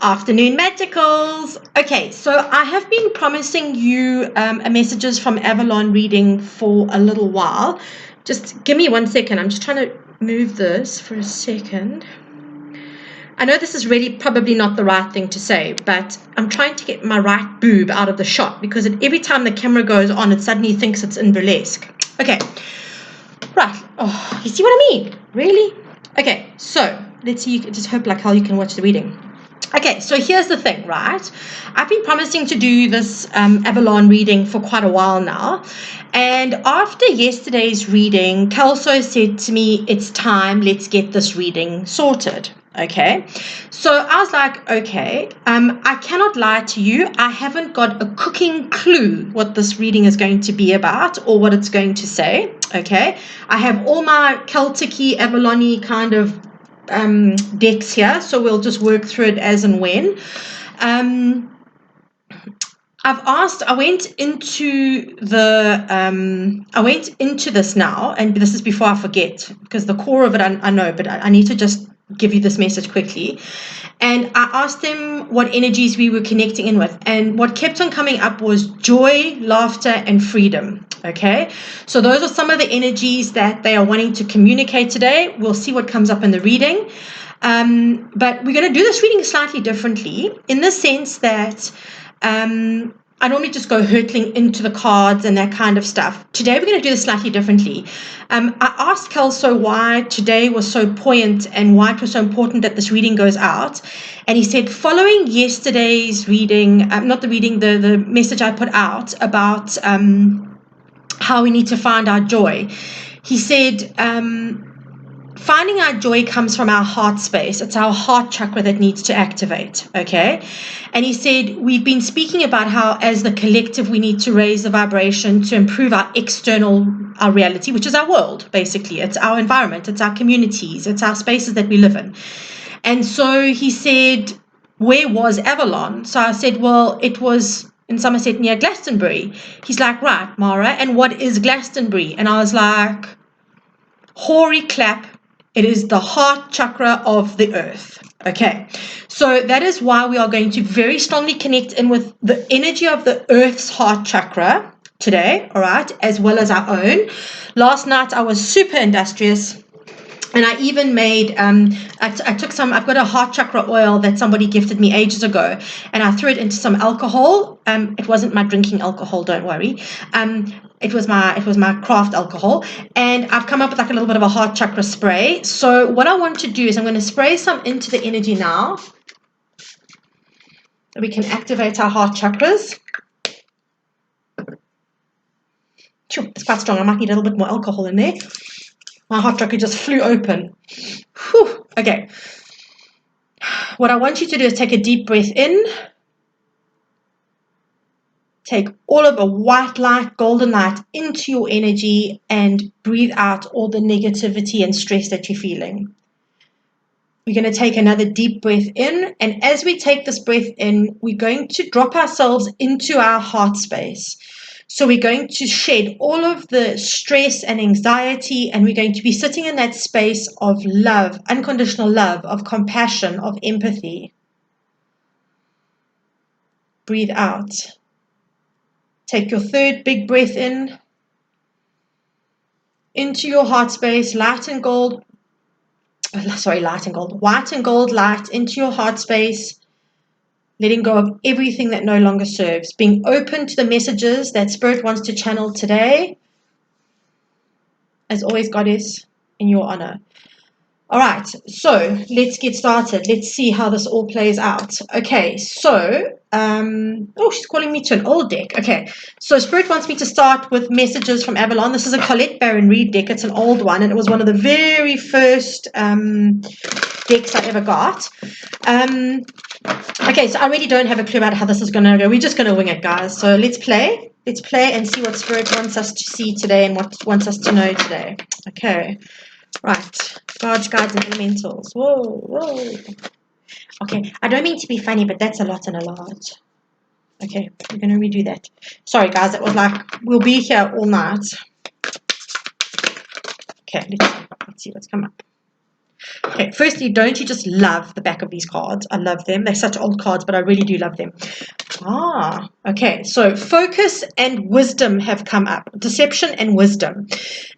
Afternoon magicals. Okay, so I have been promising you messages from Avalon reading for a little while. Just give me 1 second. I'm just trying to move this for a second. I know this is really probably not the right thing to say, but I'm trying to get my right boob out of the shot because every time the camera goes on, it suddenly thinks it's in burlesque. Okay, right. Oh, you see what I mean? Really? Okay, so let's see. You can just hope like hell you can watch the reading. Okay, so here's the thing, right? I've been promising to do this Avalon reading for quite a while now. And after yesterday's reading, Kelso said to me, it's time, let's get this reading sorted. Okay, so I was like, okay, I cannot lie to you. I haven't got a cooking clue what this reading is going to be about or what it's going to say. Okay, I have all my Celtic-y, Avalon-y kind of decks here, so we'll just work through it as and when. I went into this now, and this is before I forget, because the core of it I know, but I need to just give you this message quickly. And I asked them what energies we were connecting in with, and what kept on coming up was joy, laughter, and freedom. Okay, so those are some of the energies that they are wanting to communicate today. We'll see what comes up in the reading. But we're going to do this reading slightly differently in the sense that I normally just go hurtling into the cards and that kind of stuff. Today we're going to do this slightly differently. I asked Kelso why today was so poignant and why it was so important that this reading goes out. And he said, following yesterday's reading, not the reading, the message I put out about how we need to find our joy. He said, finding our joy comes from our heart space. It's our heart chakra that needs to activate, okay? And he said, we've been speaking about how as the collective we need to raise the vibration to improve our reality, which is our world, basically. It's our environment, it's our communities, it's our spaces that we live in. And so he said, where was Avalon? So I said, well, it was in Somerset near Glastonbury. He's like, right, Mara, and what is Glastonbury? And I was like, hoary clap, it is the heart chakra of the earth. Okay, so that is why we are going to very strongly connect in with the energy of the earth's heart chakra today, all right, as well as our own. Last night I was super industrious. And I even made, I took some, I've got a heart chakra oil that somebody gifted me ages ago, and I threw it into some alcohol. It wasn't my drinking alcohol, don't worry. It was my craft alcohol, and I've come up with like a little bit of a heart chakra spray. So what I want to do is I'm going to spray some into the energy now. We can activate our heart chakras. Sure, it's quite strong. I might need a little bit more alcohol in there. My heart chakra just flew open. Whew. Okay. What I want you to do is take a deep breath in. Take all of the white light, golden light into your energy and breathe out all the negativity and stress that you're feeling. We're going to take another deep breath in. And as we take this breath in, we're going to drop ourselves into our heart space. So we're going to shed all of the stress and anxiety, and we're going to be sitting in that space of love, unconditional love, of compassion, of empathy. Breathe out. Take your third big breath in, into your heart space, white and gold light into your heart space. Letting go of everything that no longer serves. Being open to the messages that Spirit wants to channel today. As always, Goddess, in your honor. All right, so let's get started. Let's see how this all plays out. Okay, so, she's calling me to an old deck. Okay, so Spirit wants me to start with messages from Avalon. This is a Colette Baron Reed deck. It's an old one, and it was one of the very first decks I ever got. Okay, so I really don't have a clue about how this is going to go. We're just going to wing it, guys. So let's play. Let's play and see what Spirit wants us to see today and what wants us to know today. Okay, right. Gods, guides, and elementals. Whoa, whoa. Okay, I don't mean to be funny, but that's a lot and a lot. Okay, we're going to redo that. Sorry, guys. It was like, we'll be here all night. Okay, let's see what's come up. Okay, firstly, don't you just love the back of these cards? I love them. They're such old cards, but I really do love them. Okay, so focus and wisdom have come up. Deception and wisdom.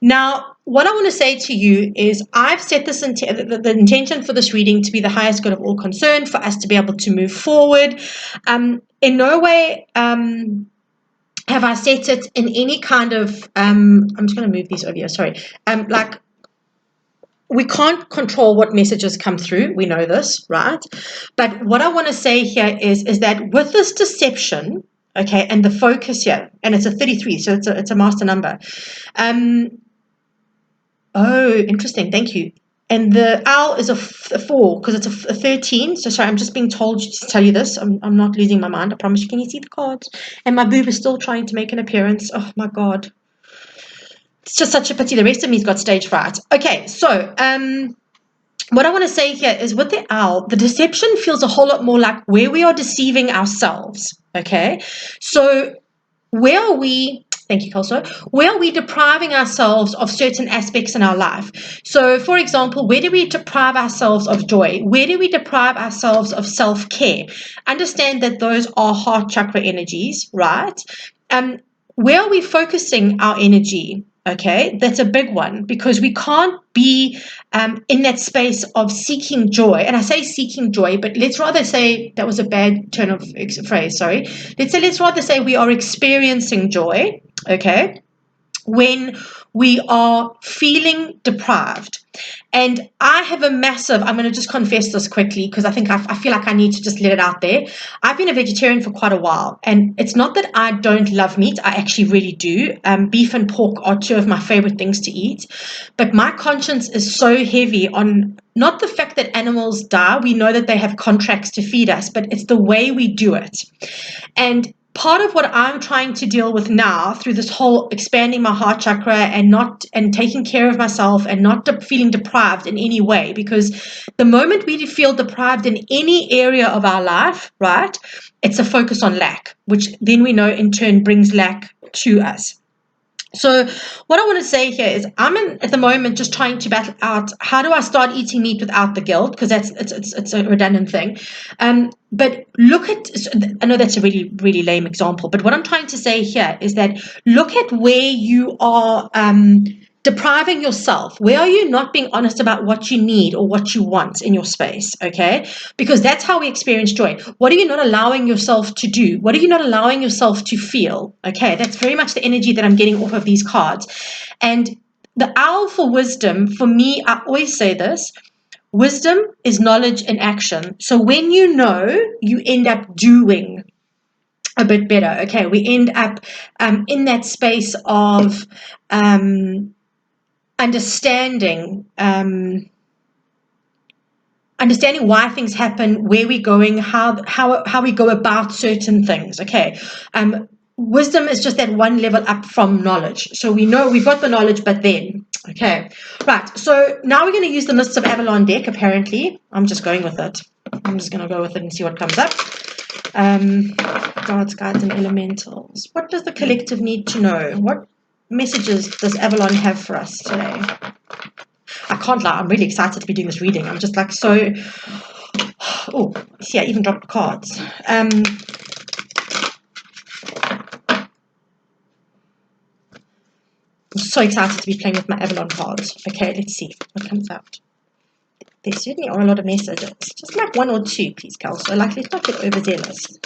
Now, what I want to say to you is I've set this the intention for this reading to be the highest good of all concerned, for us to be able to move forward. In no way have I set it in any kind of, I'm just going to move these over here, sorry, like, we can't control what messages come through. We know this, right? But what I want to say here is that with this deception, okay, and the focus here, and it's a 33, so it's a master number. Oh, interesting. Thank you. And the owl is a 4 because it's a 13. So sorry, I'm just being told to tell you this. I'm not losing my mind. I promise you. Can you see the cards? And my boob is still trying to make an appearance. Oh my God. It's just such a pity. The rest of me's got stage fright. Okay, so what I want to say here is with the owl, the deception feels a whole lot more like where we are deceiving ourselves. Okay, so where are we? Thank you, Kelso. Where are we depriving ourselves of certain aspects in our life? So, for example, where do we deprive ourselves of joy? Where do we deprive ourselves of self-care? Understand that those are heart chakra energies, right? Where are we focusing our energy? Okay, that's a big one because we can't be in that space of seeking joy. And I say seeking joy, but let's rather say that was a bad turn of phrase, sorry. Let's rather say we are experiencing joy, okay, when we are feeling deprived. And I have a massive, I'm going to just confess this quickly because I think I feel like I need to just let it out there. I've been a vegetarian for quite a while, and it's not that I don't love meat. I actually really do. Beef and pork are two of my favorite things to eat. But my conscience is so heavy on not the fact that animals die. We know that they have contracts to feed us, but it's the way we do it. And part of what I'm trying to deal with now through this whole expanding my heart chakra and taking care of myself and not feeling deprived in any way, because the moment we feel deprived in any area of our life, right, it's a focus on lack, which then we know in turn brings lack to us. So what I want to say here is I'm at the moment just trying to battle out how do I start eating meat without the guilt, because it's a redundant thing. But look at, I know that's a really, really lame example, but what I'm trying to say here is that look at where you are depriving yourself. Where are you not being honest about what you need or what you want in your space, okay? Because that's how we experience joy. What are you not allowing yourself to do? What are you not allowing yourself to feel? Okay, that's very much the energy that I'm getting off of these cards. And the owl for wisdom, for me, I always say this, wisdom is knowledge in action. So when you know, you end up doing a bit better. Okay, we end up in that space of understanding why things happen, where we're going, how we go about certain things. Okay, wisdom is just that one level up from knowledge. So we know we've got the knowledge, but then okay, right. So now we're going to use the Mists of Avalon deck. Apparently, I'm just going with it. I'm just going to go with it and see what comes up. Gods, guides, and elementals. What does the collective need to know? What messages does Avalon have for us today? I can't lie, I'm really excited to be doing this reading. I'm just like so... Oh, see, I even dropped cards. I'm so excited to be playing with my Avalon cards. Okay, let's see what comes out. There certainly are a lot of messages. Just like one or two, please, Cal. So, like, let's not get overzealous.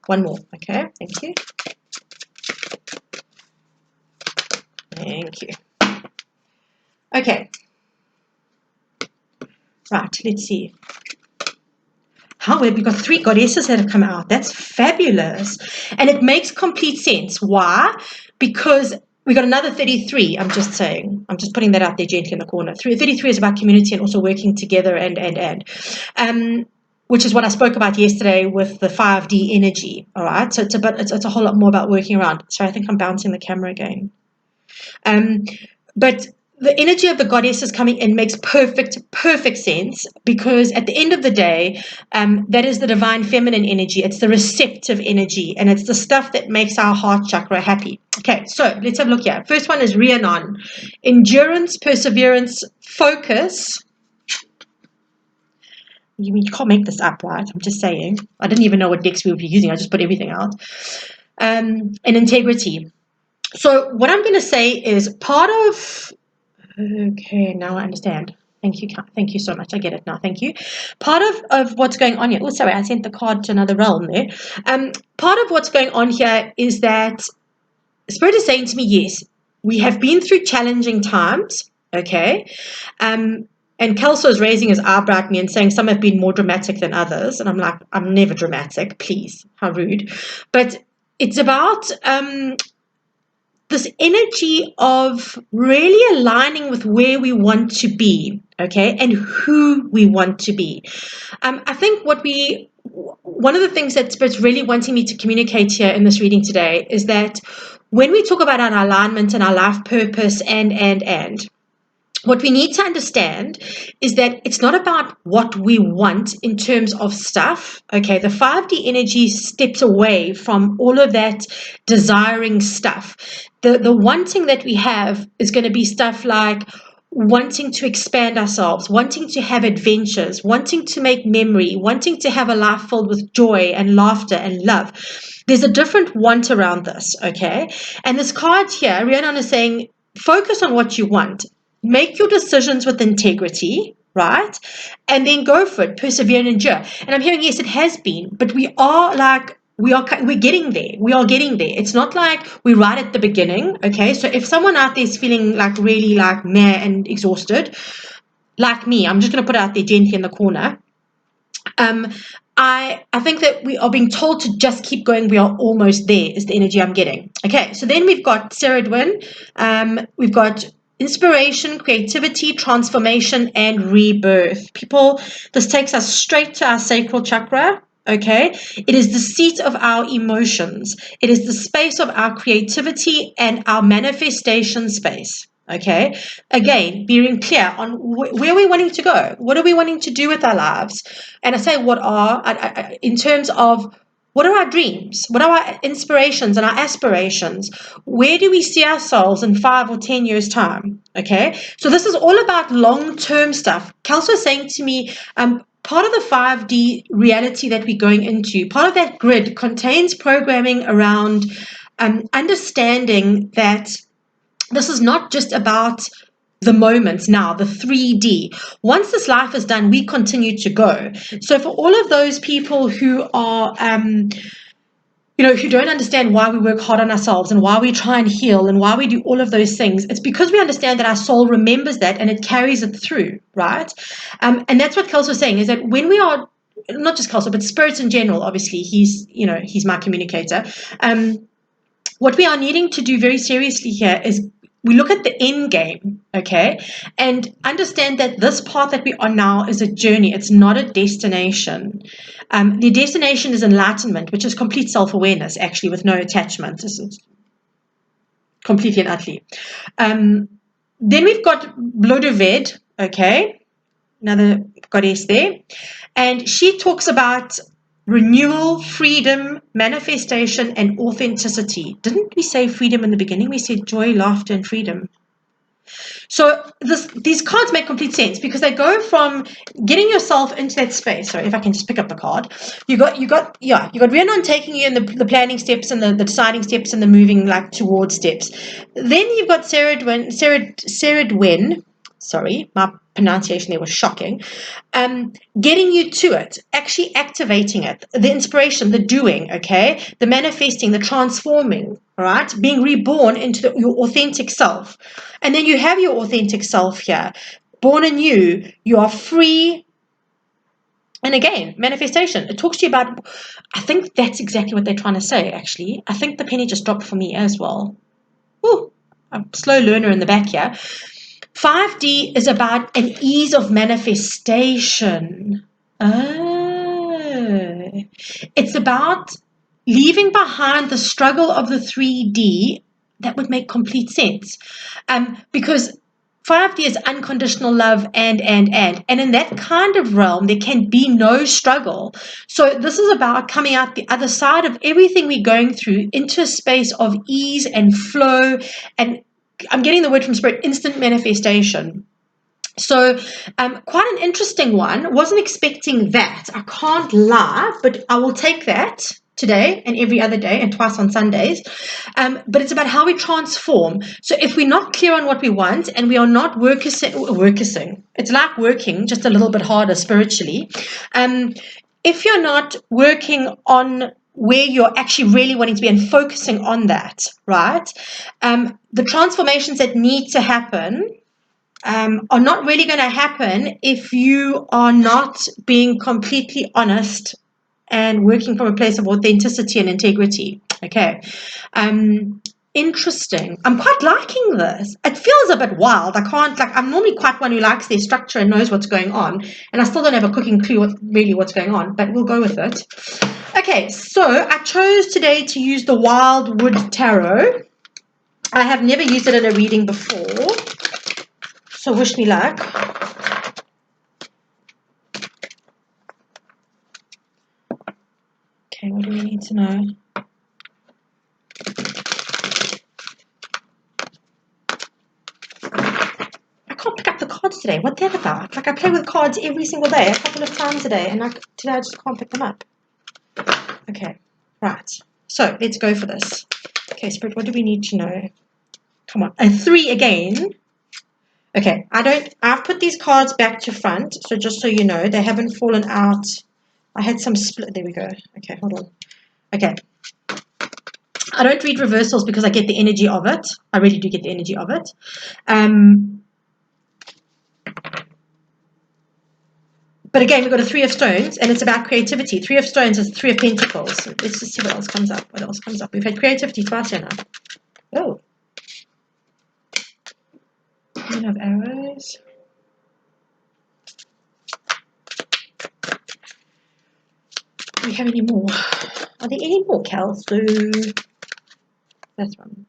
One more, okay? Thank you. Thank you. Okay. Right, let's see. How we've got 3 goddesses that have come out. That's fabulous. And it makes complete sense. Why? Because we got another 33. I'm just saying. I'm just putting that out there gently in the corner. 33 is about community and also working together and which is what I spoke about yesterday with the 5D energy. All right. So it's a whole lot more about working around. Sorry, I think I'm bouncing the camera again. But the energy of the goddesses coming in makes perfect sense, because at the end of the day, that is the divine feminine energy. It's the receptive energy, and it's the stuff that makes our heart chakra happy. Okay, so let's have a look here. First one is Rhiannon. Endurance, perseverance, focus. You can't make this up, right? I'm just saying. I didn't even know what decks we would be using. I just put everything out. And integrity. So what I'm going to say is part of... Okay, now I understand. Thank you. Thank you so much. I get it now. Thank you. Part of what's going on here... Oh, sorry, I sent the card to another realm there. Part of what's going on here is that Spirit is saying to me, yes, we have been through challenging times, okay? And Kelso is raising his eyebrow at me and saying some have been more dramatic than others. And I'm like, I'm never dramatic, please. How rude. But it's about this energy of really aligning with where we want to be, okay, and who we want to be. I think one of the things that Spirit's really wanting me to communicate here in this reading today is that when we talk about our alignment and our life purpose and what we need to understand is that it's not about what we want in terms of stuff. Okay, the 5D energy steps away from all of that desiring stuff. The wanting that we have is going to be stuff like wanting to expand ourselves, wanting to have adventures, wanting to make memory, wanting to have a life filled with joy and laughter and love. There's a different want around this, okay? And this card here, Rhiannon is saying, focus on what you want. Make your decisions with integrity, right? And then go for it, persevere and endure. And I'm hearing, yes, it has been, but we're getting there. We are getting there. It's not like we're right at the beginning, okay? So if someone out there is feeling like really like meh and exhausted, like me, I'm just going to put it out there gently in the corner. I think that we are being told to just keep going. We are almost there is the energy I'm getting. Okay, so then we've got Ceridwen. We've got inspiration, creativity, transformation, and rebirth. People, this takes us straight to our sacral chakra. Okay, it is the seat of our emotions. It is the space of our creativity and our manifestation space. Okay, again, being clear on where we're wanting to go. What are we wanting to do with our lives? And I say in terms of what are our dreams? What are our inspirations and our aspirations? Where do we see ourselves in 5 or 10 years' time? Okay, so this is all about long-term stuff. Kelso is saying to me, part of the 5D reality that we're going into, part of that grid contains programming around understanding that this is not just about the moment now, the 3D. Once this life is done, we continue to go. So for all of those people who are, who don't understand why we work hard on ourselves and why we try and heal and why we do all of those things, it's because we understand that our soul remembers that and it carries it through, right? And that's what Kelso was saying, is that when we are, not just Kelso, but spirits in general, obviously, he's my communicator. What we are needing to do very seriously here is we look at the end game, okay, and understand that this path that we are now is a journey. It's not a destination. The destination is enlightenment, which is complete self-awareness, actually, with no attachment. This is completely and utterly. Then we've got Blodoved, okay, another goddess there, and she talks about renewal, freedom, manifestation, and authenticity. Didn't we say freedom in the beginning? We said joy, laughter, and freedom. So these cards make complete sense because they go from getting yourself into that space. Sorry, if I can just pick up the card. You got Rhiannon taking you in the planning steps and the deciding steps and the moving like towards steps. Then you've got Ceridwen. Sorry, my pronunciation there was shocking. Getting you to it, actually activating it, the inspiration, the doing, okay, the manifesting, the transforming, all right, being reborn into your authentic self. And then you have your authentic self here, born anew, you are free. And again, manifestation, it talks to you about, I think that's exactly what they're trying to say, actually. I think the penny just dropped for me as well. Ooh, I'm a slow learner in the back here. 5D is about an ease of manifestation. Oh. It's about leaving behind the struggle of the 3D. That would make complete sense. Because 5D is unconditional love and in that kind of realm, there can be no struggle. So this is about coming out the other side of everything we're going through into a space of ease and flow. And I'm getting the word from Spirit, instant manifestation. So quite an interesting one. Wasn't expecting that. I can't lie, but I will take that today and every other day and twice on Sundays. But it's about how we transform. So if we're not clear on what we want and we are not working, it's like working just a little bit harder spiritually. If you're not working on where you're actually really wanting to be and focusing on that, right? The transformations that need to happen are not really going to happen if you are not being completely honest and working from a place of authenticity and integrity. Okay. Interesting. I'm quite liking this. It feels a bit wild. I'm normally quite one who likes their structure and knows what's going on. And I still don't have a cooking clue what's going on, but we'll go with it. Okay, so I chose today to use the Wildwood Tarot. I have never used it in a reading before. So wish me luck. Okay, what do we need to know? I can't pick up the cards today. What's that about? Like I play with cards every single day, a couple of times a day, and today I just can't pick them up. Okay, right. So let's go for this. Okay, Spirit, what do we need to know? Come on, a 3 again. Okay, I've put these cards back to front, so just so you know, they haven't fallen out. I had some split, there we go. Okay, hold on. Okay. I don't read reversals because I get the energy of it. I really do get the energy of it. But again, we've got a 3 of Stones, and it's about creativity. 3 of Stones is 3 of Pentacles. Let's just see what else comes up. What else comes up? We've had creativity twice here now. Oh. Queen of Arrows. Do we have any more? Are there any more, Cal? So that's one.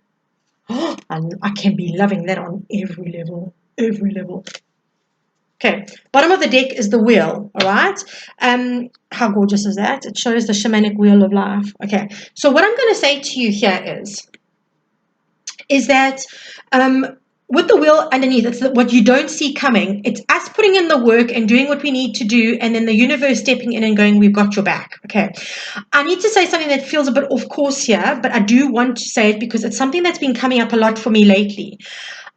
Oh, I can be loving that on every level. Every level. Okay, bottom of the deck is the wheel, all right? How gorgeous is that? It shows the shamanic wheel of life. Okay, so what I'm going to say to you here is that with the wheel underneath, it's what you don't see coming. It's us putting in the work and doing what we need to do, and then the universe stepping in and going, we've got your back. Okay, I need to say something that feels a bit off course here, but I do want to say it because it's something that's been coming up a lot for me lately.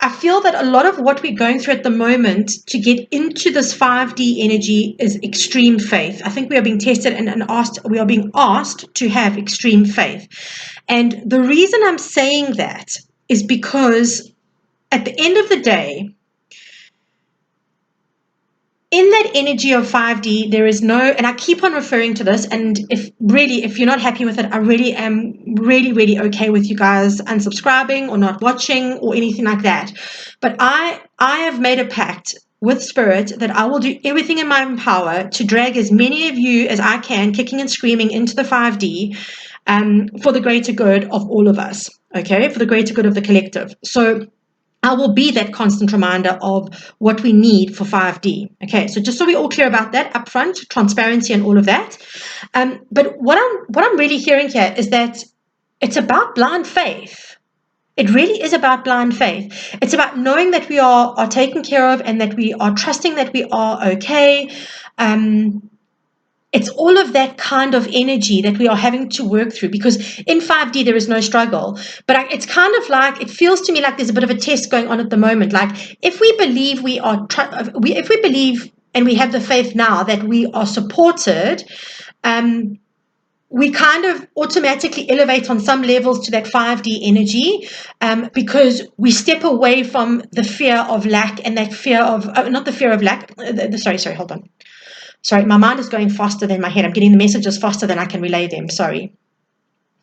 I feel that a lot of what we're going through at the moment to get into this 5D energy is extreme faith. I think we are being tested and we are being asked to have extreme faith. And the reason I'm saying that is because at the end of the day, in that energy of 5D, there is no, and I keep on referring to this, and if you're not happy with it, I really am really okay with you guys unsubscribing or not watching or anything like that. But I have made a pact with Spirit that I will do everything in my power to drag as many of you as I can, kicking and screaming, into the 5D for the greater good of all of us, okay, for the greater good of the collective. So I will be that constant reminder of what we need for 5D. Okay, so just so we're all clear about that up front, transparency and all of that. But what I'm really hearing here is that it's about blind faith. It really is about blind faith. It's about knowing that we are taken care of and that we are trusting that we are okay. It's all of that kind of energy that we are having to work through, because in 5D there is no struggle. But it's kind of like, it feels to me like there's a bit of a test going on at the moment. Like if we believe if we believe and we have the faith now that we are supported, we kind of automatically elevate on some levels to that 5D energy because we step away from the fear of lack and that fear of, not the fear of lack, sorry, hold on. Sorry, my mind is going faster than my head. I'm getting the messages faster than I can relay them. Sorry.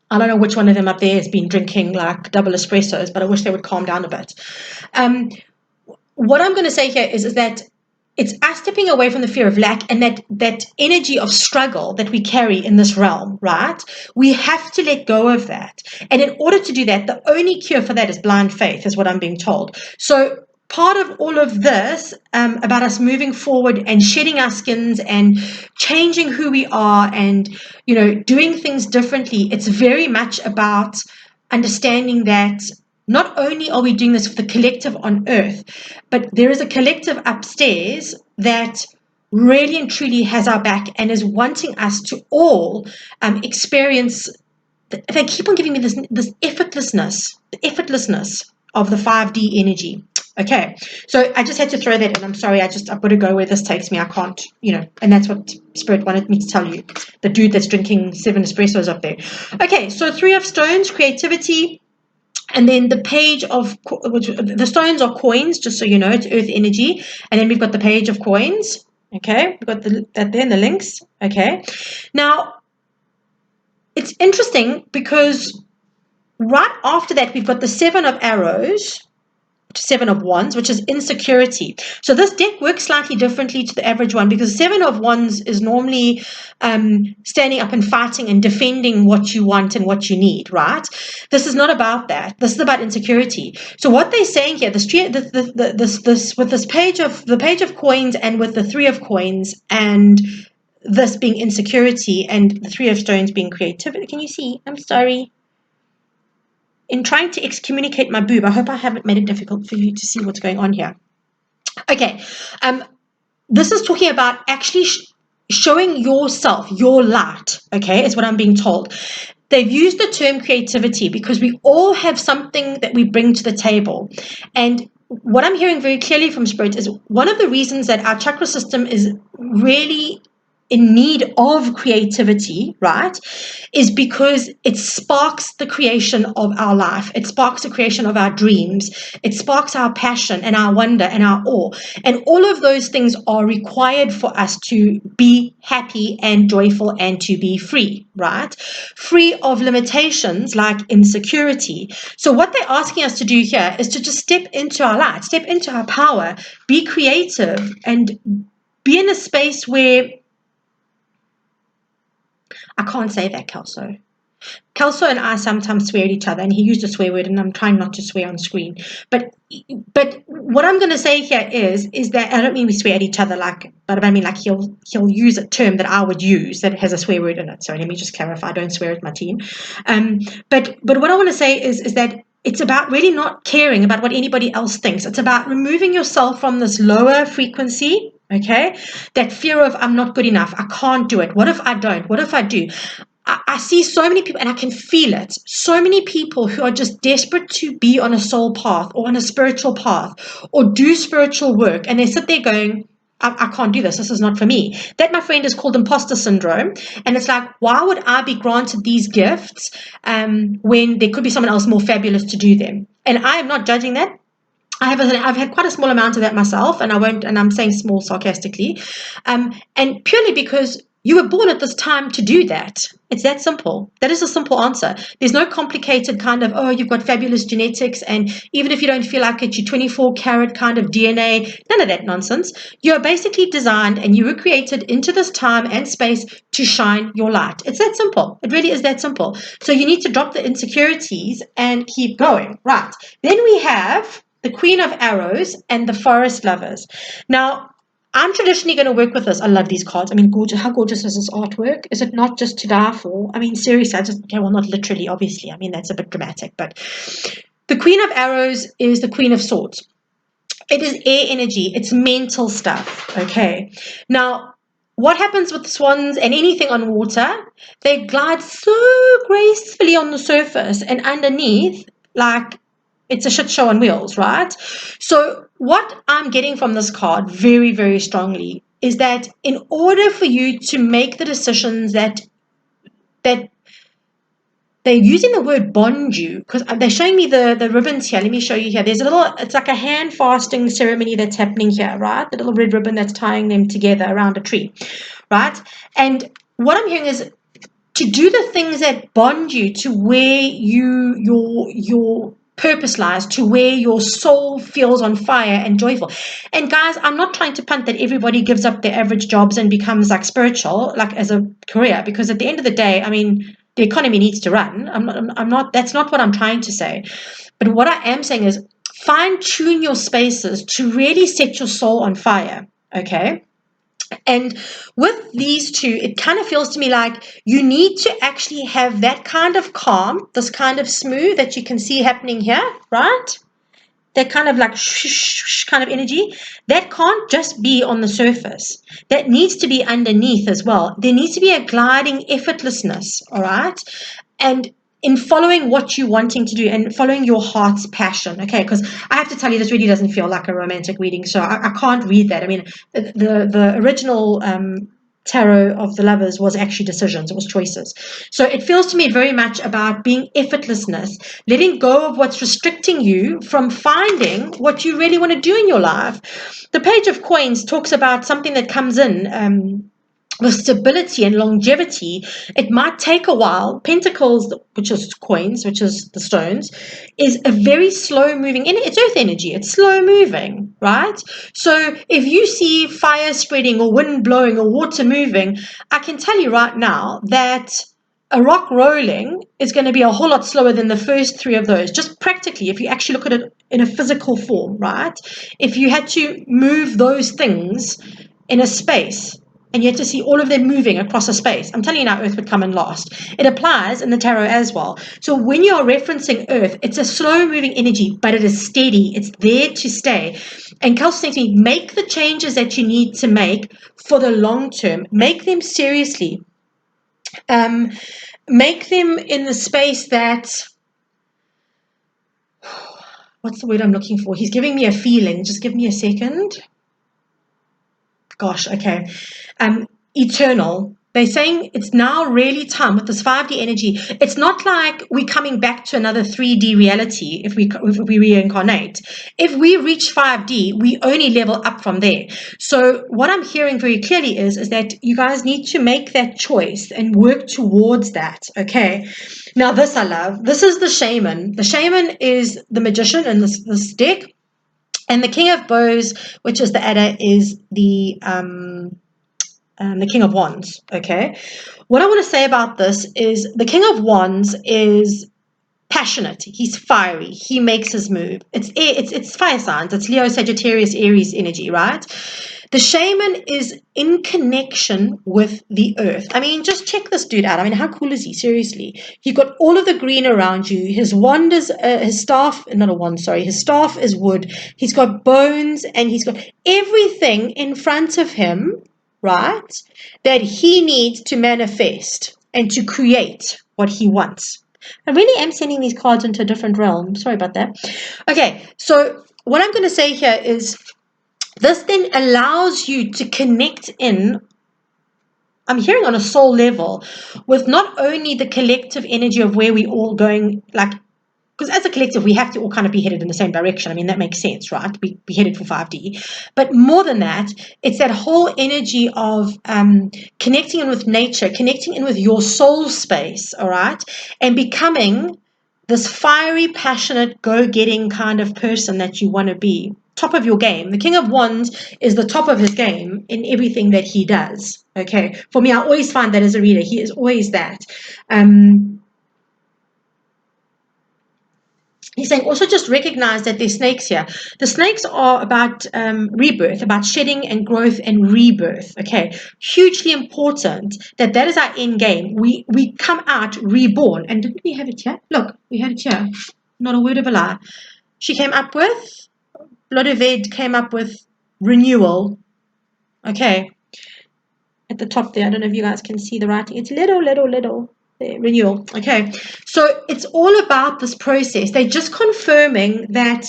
I don't know which one of them up there has been drinking like double espressos, but I wish they would calm down a bit. What I'm going to say here is that it's us stepping away from the fear of lack and that energy of struggle that we carry in this realm, right? We have to let go of that. And in order to do that, the only cure for that is blind faith, is what I'm being told. So part of all of this, about us moving forward and shedding our skins and changing who we are and, doing things differently, it's very much about understanding that not only are we doing this for the collective on earth, but there is a collective upstairs that really and truly has our back and is wanting us to all experience. They keep on giving me this effortlessness, the effortlessness of the 5D energy. Okay, so I just had to throw that in. I'm sorry, I've got to go where this takes me. I can't, and that's what Spirit wanted me to tell you. The dude that's drinking 7 espressos up there. Okay, so 3 of Stones, creativity. And then the page of, the stones are coins, just so you know, it's earth energy. And then we've got the page of coins. Okay, we've got that there in the links. Okay, now it's interesting because right after that, we've got the 7 of arrows, 7 of wands, which is insecurity. So this deck works slightly differently to the average one because 7 of wands is normally standing up and fighting and defending what you want and what you need, right? This is not about that. This is about insecurity. So what they're saying here, this with this page of the page of coins and with the 3 of coins and this being insecurity and the 3 of stones being creativity. Can you see? I'm sorry. In trying to excommunicate my boob, I hope I haven't made it difficult for you to see what's going on here. Okay, this is talking about actually showing yourself, your light, okay, is what I'm being told. They've used the term creativity because we all have something that we bring to the table. And what I'm hearing very clearly from Spirit is one of the reasons that our chakra system is really in need of creativity, right, is because it sparks the creation of our life. It sparks the creation of our dreams. It sparks our passion and our wonder and our awe. And all of those things are required for us to be happy and joyful and to be free, right? Free of limitations like insecurity. So what they're asking us to do here is to just step into our light, step into our power, be creative, and be in a space where I can't say that, Kelso. Kelso and I sometimes swear at each other, and he used a swear word, and I'm trying not to swear on screen. But what I'm going to say here is that I don't mean we swear at each other but I mean like he'll use a term that I would use that has a swear word in it. So let me just clarify: I don't swear at my team. But what I want to say is that it's about really not caring about what anybody else thinks. It's about removing yourself from this lower frequency. Okay, that fear of I'm not good enough, I can't do it, what if I don't, what if I do. I see so many people, and I can feel it, so many people who are just desperate to be on a soul path or on a spiritual path or do spiritual work, and they sit there going, I can't do this. This is not for me. That, my friend, is called imposter syndrome. And it's like, why would I be granted these gifts when there could be someone else more fabulous to do them? And I am not judging that. I've had quite a small amount of that myself, and I'm saying small sarcastically, and purely because you were born at this time to do that. It's that simple. That is a simple answer. There's no complicated kind of, oh, you've got fabulous genetics, and even if you don't feel like it, you're 24 karat kind of DNA, none of that nonsense. You're basically designed and you were created into this time and space to shine your light. It's that simple. It really is that simple. So you need to drop the insecurities and keep going. Right. Then we have the Queen of Arrows and the Forest Lovers. Now, I'm traditionally going to work with this. I love these cards. I mean, gorgeous. How gorgeous is this artwork? Is it not just to die for? I mean, seriously, well, not literally, obviously. I mean, that's a bit dramatic. But the Queen of Arrows is the Queen of Swords. It is air energy. It's mental stuff, okay? Now, what happens with swans and anything on water? They glide so gracefully on the surface, and underneath, like, it's a shit show on wheels, right? So what I'm getting from this card very, very strongly is that in order for you to make the decisions that they're using the word bond you, because they're showing me the ribbons here. Let me show you here. There's it's like a hand fasting ceremony that's happening here, right? The little red ribbon that's tying them together around a tree, right? And what I'm hearing is to do the things that bond you to where your purpose lies, to where your soul feels on fire and joyful. And guys, I'm not trying to punt that everybody gives up their average jobs and becomes like spiritual, like as a career, because at the end of the day, I mean, the economy needs to run. I'm not, that's not what I'm trying to say. But what I am saying is fine-tune your spaces to really set your soul on fire, okay? And with these two, it kind of feels to me like you need to actually have that kind of calm, this kind of smooth that you can see happening here, right? That kind of like shh kind of energy, that can't just be on the surface. That needs to be underneath as well. There needs to be a gliding effortlessness, all right? And in following what you're wanting to do and following your heart's passion, okay? Because I have to tell you, this really doesn't feel like a romantic reading, so I can't read that. I mean, the original tarot of the lovers was actually decisions, it was choices. So it feels to me very much about being effortlessness, letting go of what's restricting you from finding what you really want to do in your life. The Page of Coins talks about something that comes in with stability and longevity. It might take a while. Pentacles, which is coins, which is the stones, is a very slow moving, it's earth energy, it's slow moving, right? So if you see fire spreading or wind blowing or water moving, I can tell you right now that a rock rolling is going to be a whole lot slower than the first three of those. Just practically, if you actually look at it in a physical form, right? If you had to move those things in a space, and you have to see all of them moving across a space, I'm telling you now, Earth would come in last. It applies in the tarot as well. So when you're referencing Earth, it's a slow-moving energy, but it is steady. It's there to stay. And Kelsey saying to me, make the changes that you need to make for the long term. Make them seriously. Make them in the space that... What's the word I'm looking for? He's giving me a feeling. Just give me a second. Gosh, okay. Eternal. They're saying it's now really time with this 5D energy. It's not like we're coming back to another 3D reality if we reincarnate. If we reach 5D, we only level up from there. So what I'm hearing very clearly is that you guys need to make that choice and work towards that, okay? Now this I love. This is the shaman. The shaman is the magician in this deck. And the King of Bows, which is the Adder, is the King of Wands, okay? What I want to say about this is the King of Wands is passionate. He's fiery. He makes his move. It's fire signs. It's Leo, Sagittarius, Aries energy, right? The shaman is in connection with the earth. I mean, just check this dude out. I mean, how cool is he? Seriously. You've got all of the green around you. His wand is, his staff, not a wand, sorry. His staff is wood. He's got bones and he's got everything in front of him, right, that he needs to manifest and to create what he wants. I really am sending these cards into a different realm. Sorry about that. Okay, so what I'm going to say here is this then allows you to connect in, I'm hearing on a soul level, with not only the collective energy of where we all going, like, because as a collective, we have to all kind of be headed in the same direction. I mean, that makes sense, right? Be headed for 5D. But more than that, it's that whole energy of connecting in with nature, connecting in with your soul space, all right? And becoming this fiery, passionate, go-getting kind of person that you want to be. Top of your game. The King of Wands is the top of his game in everything that he does, okay? For me, I always find that as a reader. He is always that. He's saying also just recognize that there's snakes here. The snakes are about rebirth, about shedding and growth and rebirth. Okay, hugely important that is our end game. We come out reborn. And didn't we have it here? Look, we had it here. Not a word of a lie. She came up with, Lodeved came up with renewal. Okay, at the top there. I don't know if you guys can see the writing. It's little. Renewal. Okay, so it's all about this process. They're just confirming that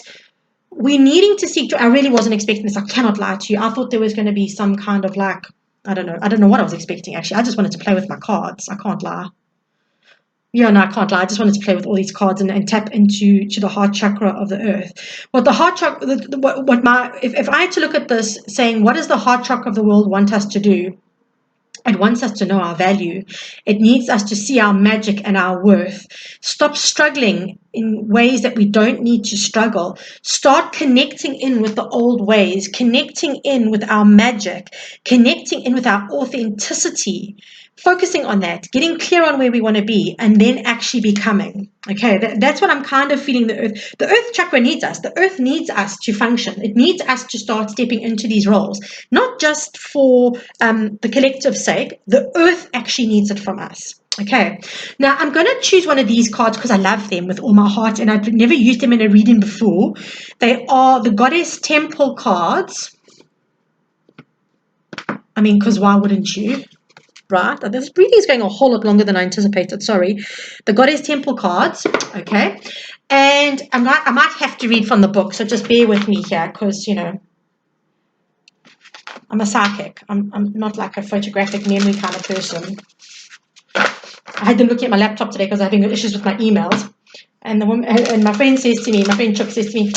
we're needing to seek. I really wasn't expecting this. I cannot lie to you. I thought there was going to be some kind of like, I don't know what I was expecting actually. I just wanted to play with my cards. I can't lie. Yeah, no, I can't lie. I just wanted to play with all these cards and tap into the heart chakra of the earth. What the heart chakra, if I had to look at this saying, what does the heart chakra of the world want us to do? It wants us to know our value. It needs us to see our magic and our worth. Stop struggling in ways that we don't need to struggle. Start connecting in with the old ways, connecting in with our magic, connecting in with our authenticity, focusing on that, getting clear on where we want to be, and then actually becoming. Okay, that's what I'm kind of feeling the earth chakra needs us. The earth needs us to function. It needs us to start stepping into these roles, not just for the collective sake. The earth actually needs it from us. Okay, now I'm going to choose one of these cards because I love them with all my heart, and I've never used them in a reading before. They are the Goddess Temple cards. I mean, because why wouldn't you? Right? This reading is going a whole lot longer than I anticipated. Sorry. The Goddess Temple cards. Okay. And I might have to read from the book, so just bear with me here because, you know, I'm a psychic. I'm not like a photographic memory kind of person. I had them looking at my laptop today because I'm having issues with my emails. And the woman, and my friend says to me, my friend Chuck says to me,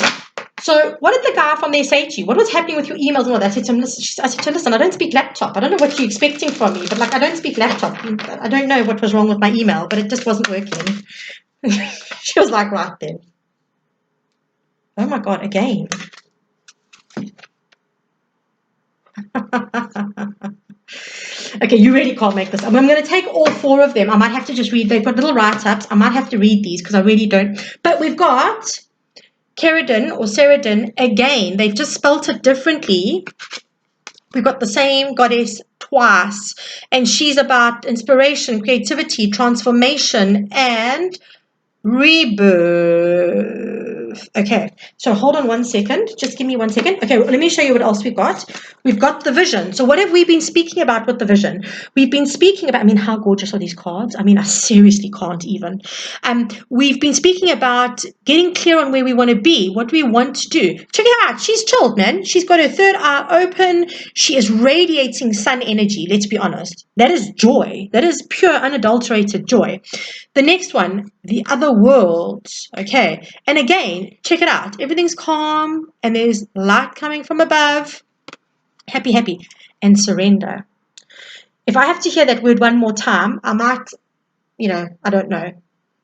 so what did the guy from there say to you? What was happening with your emails and all that? I said to him, listen, I don't speak laptop. I don't know what you're expecting from me, but like I don't speak laptop. I don't know what was wrong with my email, but it just wasn't working. She was like, right then. Oh my God, again. Okay, you really can't make this. I'm going to take all four of them. I might have to just read. They've got little write-ups. I might have to read these because I really don't. But we've got Keridin or Seridin again. They've just spelt it differently. We've got the same goddess twice. And she's about inspiration, creativity, transformation, and rebirth. Okay, so hold on one second. Just give me 1 second. Okay, well, let me show you what else we've got. We've got the vision. So what have we been speaking about with the vision? We've been speaking about, I mean, how gorgeous are these cards? I mean, I seriously can't even. We've been speaking about getting clear on where we want to be, what we want to do. Check her out. She's chilled, man. She's got her third eye open. She is radiating sun energy, let's be honest. That is joy. That is pure, unadulterated joy. The next one, the other worlds. Okay, and again, check it out. Everything's calm and there's light coming from above. Happy, happy, and surrender. If I have to hear that word one more time, I might, you know, I don't know,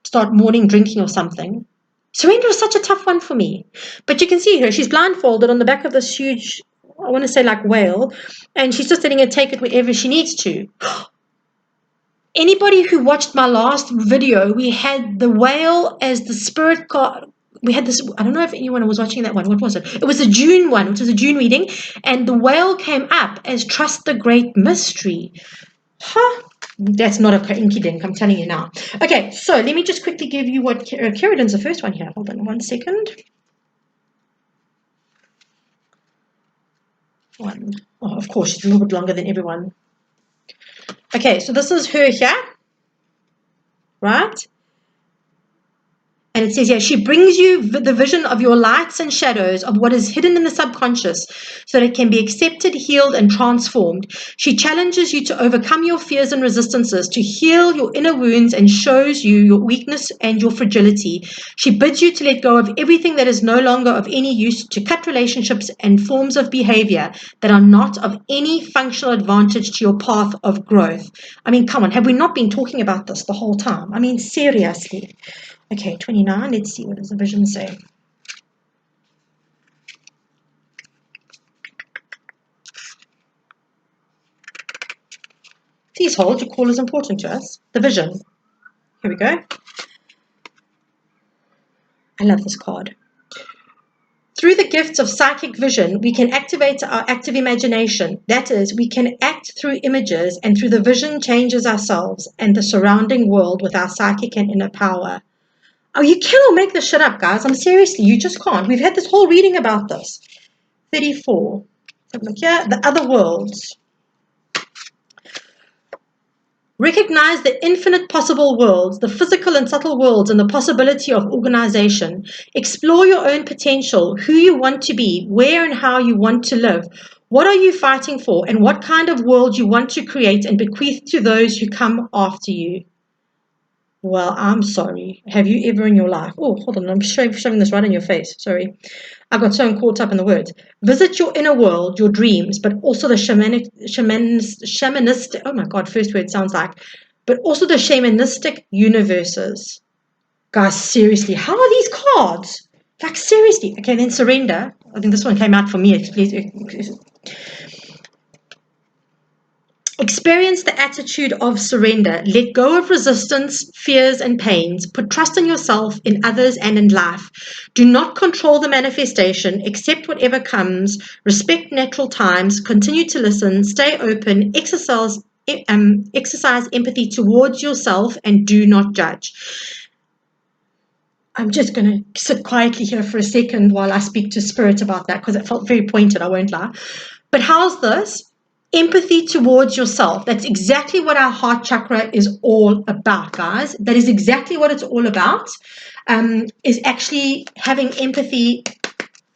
start morning drinking or something. Surrender is such a tough one for me. But you can see her. She's blindfolded on the back of this huge, I want to say like whale, and she's just letting her take it wherever she needs to. Anybody who watched my last video, we had the whale as the spirit card. We had this, I don't know if anyone was watching that one. What was it? It was a June one, which was a June reading. And the whale came up as trust the great mystery. Huh? That's not a inky dink, I'm telling you now. Okay, so let me just quickly give you what Keridin's the first one here. Hold on 1 second. One. Oh, of course, she's a little bit longer than everyone. Okay, so this is her here, right? And it says here, she brings you the vision of your lights and shadows, of what is hidden in the subconscious, so that it can be accepted, healed, and transformed. She challenges you to overcome your fears and resistances, to heal your inner wounds, and shows you your weakness and your fragility. She bids you to let go of everything that is no longer of any use, to cut relationships and forms of behavior that are not of any functional advantage to your path of growth. I mean, come on, have we not been talking about this the whole time? I mean, seriously. Okay, 29. Let's see, what does the vision say? Please hold, your call is important to us. The vision. Here we go. I love this card. Through the gifts of psychic vision, we can activate our active imagination. That is, we can act through images, and through the vision changes ourselves and the surrounding world with our psychic and inner power. Oh, you cannot make this shit up, guys. I'm seriously, you just can't. We've had this whole reading about this. 34. Look here, the other worlds. Recognize the infinite possible worlds, the physical and subtle worlds, and the possibility of organization. Explore your own potential, who you want to be, where and how you want to live. What are you fighting for, and what kind of world you want to create and bequeath to those who come after you. Well, I'm sorry. Have you ever in your life... Oh, hold on. I'm shoving this right in your face. Sorry. I got so caught up in the words. Visit your inner world, your dreams, but also the shamanistic... Oh, my God. First word sounds like... But also the shamanistic universes. Guys, seriously, how are these cards? Like, seriously. Okay, then surrender. I think this one came out for me. Experience the attitude of surrender. Let go of resistance, fears, and pains. Put trust in yourself, in others, and in life. Do not control the manifestation. Accept whatever comes. Respect natural times. Continue to listen. Stay open. Exercise empathy towards yourself, and do not judge. I'm just going to sit quietly here for a second while I speak to Spirit about that, because it felt very pointed, I won't lie. But how's this? Empathy towards yourself. That's exactly what our heart chakra is all about, guys. That is exactly what it's all about, is actually having empathy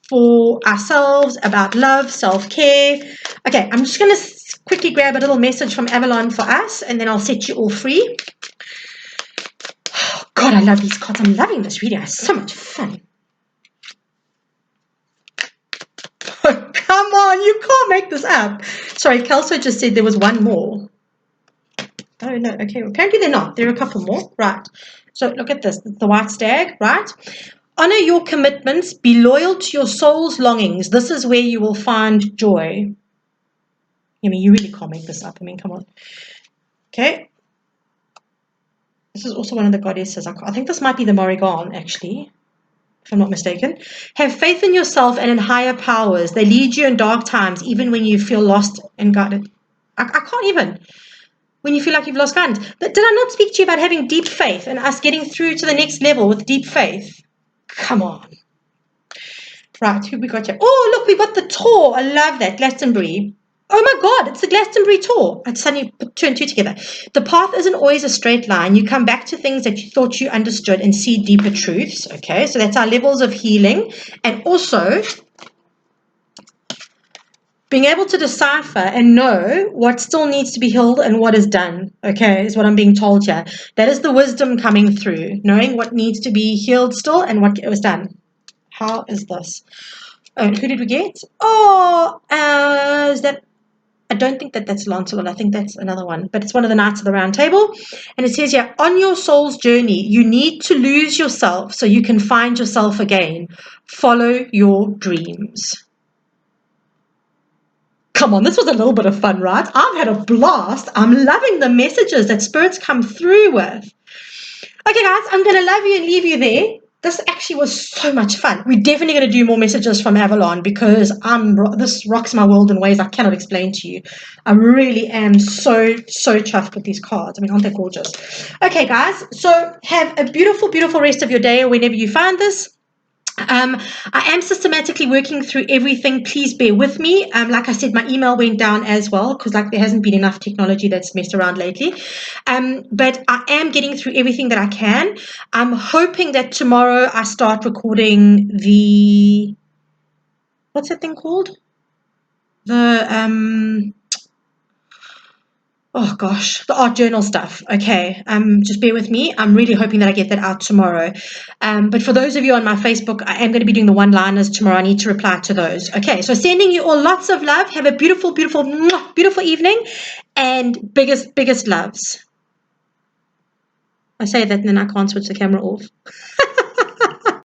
for ourselves, about love, self-care. Okay, I'm just going to quickly grab a little message from Avalon for us, and then I'll set you all free. Oh, God, I love these cards. I'm loving this reading. It's so much fun. Come on, you can't make this up. Sorry, Kelso just said there was one more. Oh, no, okay, apparently they're not. There are a couple more, right. So look at this, the white stag, right? Honor your commitments, be loyal to your soul's longings. This is where you will find joy. I mean, you really can't make this up. I mean, come on. Okay. This is also one of the goddesses. I think this might be the Morrigan, actually, if I'm not mistaken. Have faith in yourself and in higher powers. They lead you in dark times, even when you feel lost and guided. I can't even. When you feel like you've lost guidance. But did I not speak to you about having deep faith and us getting through to the next level with deep faith? Come on. Right, who we got here? Oh, look, we got the tour. I love that, Glastonbury. Oh my God, it's the Glastonbury tour. I suddenly put two and two together. The path isn't always a straight line. You come back to things that you thought you understood and see deeper truths. Okay, so that's our levels of healing. And also, being able to decipher and know what still needs to be healed and what is done, okay, is what I'm being told here. That is the wisdom coming through, knowing what needs to be healed still and what was done. How is this? Oh, who did we get? Oh, is that... I don't think that's Lancelot. I think that's another one. But it's one of the Knights of the Round Table. And it says here, on your soul's journey, you need to lose yourself so you can find yourself again. Follow your dreams. Come on, this was a little bit of fun, right? I've had a blast. I'm loving the messages that Spirit's come through with. Okay, guys, I'm going to love you and leave you there. This actually was so much fun. We're definitely going to do more messages from Avalon, because this rocks my world in ways I cannot explain to you. I really am so chuffed with these cards. I mean, aren't they gorgeous? Okay, guys, so have a beautiful, beautiful rest of your day or whenever you find this. I am systematically working through everything. Please bear with me. Like I said, my email went down as well, because there hasn't been enough technology that's messed around lately. But I am getting through everything that I can. I'm hoping that tomorrow I start recording the... what's that thing called? Oh gosh, the art journal stuff. Okay, just bear with me. I'm really hoping that I get that out tomorrow. But for those of you on my Facebook, I am going to be doing the one-liners tomorrow. I need to reply to those. Okay, so sending you all lots of love. Have a beautiful, beautiful, beautiful evening, and biggest loves. I say that and then I can't switch the camera off.